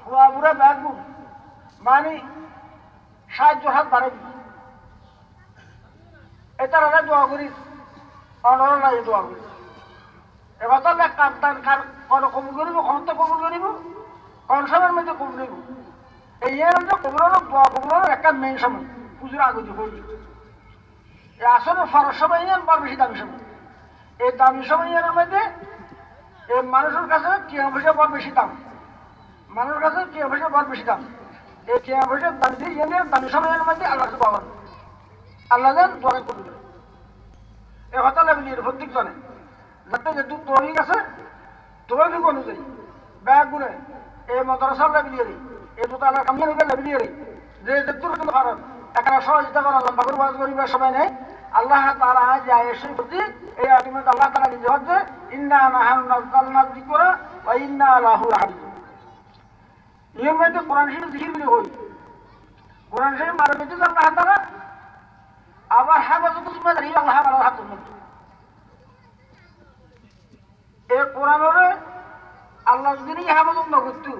বুয়া বুড়া ব্যাগুন মানে সাহায্য হাত বাড়াই এটার দোয়া করি অনর লাগে দোয়া করি এবার তো কার কার কোন কবুল করিব কোন তো কবুল করিব কোন সময়ের মধ্যে কবুল করিব এই কবুল দোয়া কবুল একটা মেইন সময় পুজোর আগে হয়ে আসলে ফরজ সময় বড় বেশি দামি সময় এই দামি সময়ের মধ্যে এই মানুষের কাছে টিয়া পয়সা বড় বেশি দাম মানুষের কাছে টিয়া পয়সা বড় বেশি দাম এই টিয়া পয়সা দামি দিয়ে দামি সময়ের মধ্যে আল্লাহ পাবেন আল্লাহ যেন দোয়া করবে এই কথা লাগলি প্রত্যেক জনে যাতে যেহেতু তৈরি আছে তৈরি অনুযায়ী ব্যাগ গুনে এই মাদ্রাসার লাগলিয়ে এই দোতলার কামিয়ে লাগলিয়ে যে যেতুর কারণ এখানে সহযোগিতা করা লম্বা করে বাজ করিবার সময় নেই আল্লাহ তাআলা যায় এসে প্রতি এই আদিমত আল্লাহ তাআলা নিজে হচ্ছে ইন্না নাহানু নাযালনা যিকরা ওয়া ইন্না লাহু লাহাফিজুন এর মধ্যে কোরআন শরীফ জিকির বলে হই কোরআন শরীফ মারফতে আল্লাহ তাআলা আবার হেফাজতুল জিম্মাদারি আল্লাহ তাআলার হাতের মধ্যে এই কোরআনের আল্লাহ যদি হেফাজত না করতো